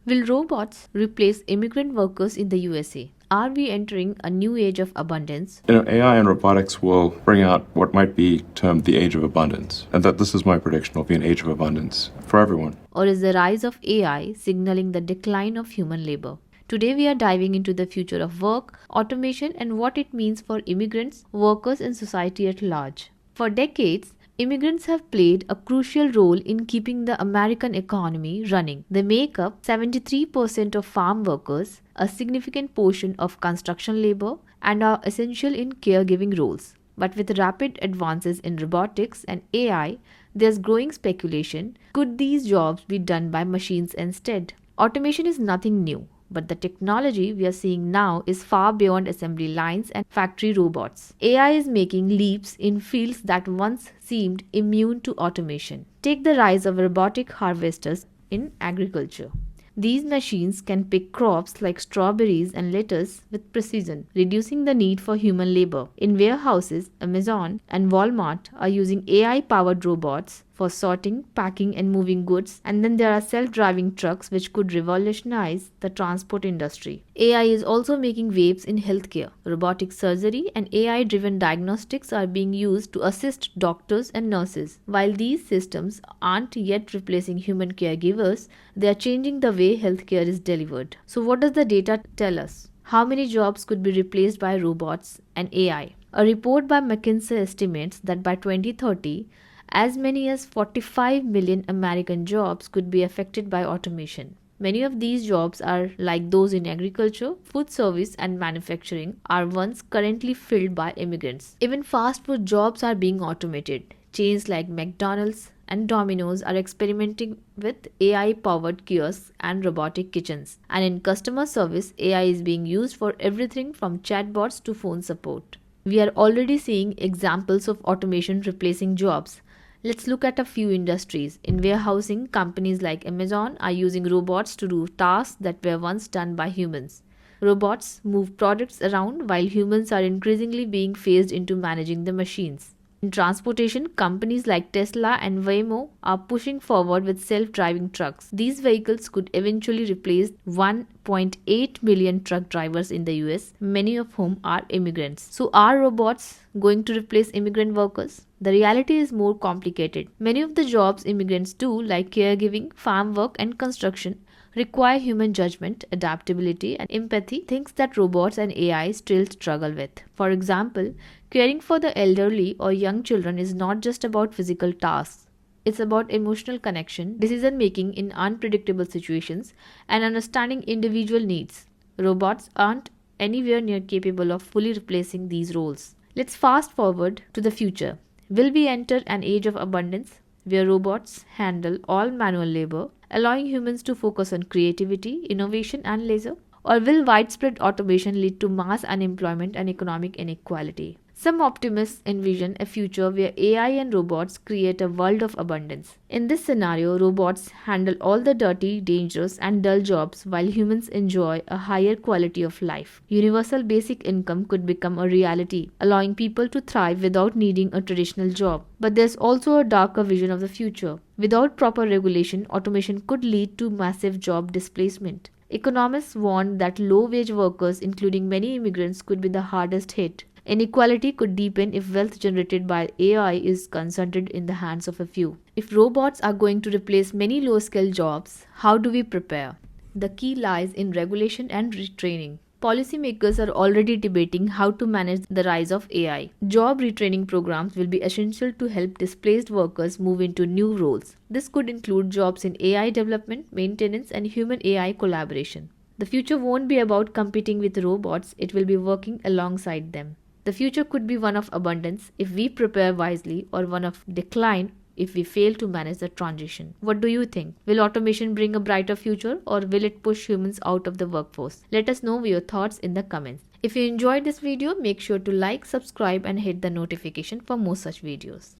Will robots replace immigrant workers in the USA? Are we entering a new age of abundance? AI and robotics will bring out what might be termed the age of abundance. And that this is my prediction, will be an age of abundance for everyone. Or is the rise of AI signaling the decline of human labor? Today, we are diving into the future of work, automation, and what it means for immigrants, workers, and society at large. For decades, immigrants have played a crucial role in keeping the American economy running. They make up 73% of farm workers, a significant portion of construction labor, and are essential in caregiving roles. But with rapid advances in robotics and AI, there's growing speculation. Could these jobs be done by machines instead? Automation is nothing new, but the technology we are seeing now is far beyond assembly lines and factory robots. AI is making leaps in fields that once seemed immune to automation. Take the rise of robotic harvesters in agriculture. These machines can pick crops like strawberries and lettuce with precision, reducing the need for human labor. In warehouses, Amazon and Walmart are using AI-powered robots for sorting, packing, and moving goods. And then there are self-driving trucks which could revolutionize the transport industry. AI is also making waves in healthcare. Robotic surgery and AI-driven diagnostics are being used to assist doctors and nurses. While these systems aren't yet replacing human caregivers, they are changing the way healthcare is delivered. So what does the data tell us? How many jobs could be replaced by robots and AI? A report by McKinsey estimates that by 2030, as many as 45 million American jobs could be affected by automation. Many of these jobs are like those in agriculture, food service, and manufacturing are ones currently filled by immigrants. Even fast food jobs are being automated. Chains like McDonald's and Domino's are experimenting with AI-powered kiosks and robotic kitchens. And in customer service, AI is being used for everything from chatbots to phone support. We are already seeing examples of automation replacing jobs. Let's look at a few industries. In warehousing, companies like Amazon are using robots to do tasks that were once done by humans. Robots move products around while humans are increasingly being phased into managing the machines. In transportation, companies like Tesla and Waymo are pushing forward with self-driving trucks. These vehicles could eventually replace 1.8 million truck drivers in the US, many of whom are immigrants. So are robots going to replace immigrant workers? The reality is more complicated. Many of the jobs immigrants do, like caregiving, farm work, and construction, require human judgment, adaptability, and empathy, things that robots and AI still struggle with. For example, caring for the elderly or young children is not just about physical tasks. It's about emotional connection, decision making in unpredictable situations, and understanding individual needs. Robots aren't anywhere near capable of fully replacing these roles. Let's fast forward to the future. Will we enter an age of abundance where robots handle all manual labor, allowing humans to focus on creativity, innovation, and leisure? Or will widespread automation lead to mass unemployment and economic inequality? Some optimists envision a future where AI and robots create a world of abundance. In this scenario, robots handle all the dirty, dangerous, and dull jobs while humans enjoy a higher quality of life. Universal basic income could become a reality, allowing people to thrive without needing a traditional job. But there's also a darker vision of the future. Without proper regulation, automation could lead to massive job displacement. Economists warn that low-wage workers, including many immigrants, could be the hardest hit. Inequality could deepen if wealth generated by AI is concentrated in the hands of a few. If robots are going to replace many low-skilled jobs, how do we prepare? The key lies in regulation and retraining. Policymakers are already debating how to manage the rise of AI. Job retraining programs will be essential to help displaced workers move into new roles. This could include jobs in AI development, maintenance, and human AI collaboration. The future won't be about competing with robots, it will be working alongside them. The future could be one of abundance if we prepare wisely, or one of decline if we fail to manage the transition. What do you think? Will automation bring a brighter future, or will it push humans out of the workforce? Let us know your thoughts in the comments. If you enjoyed this video, make sure to like, subscribe, and hit the notification for more such videos.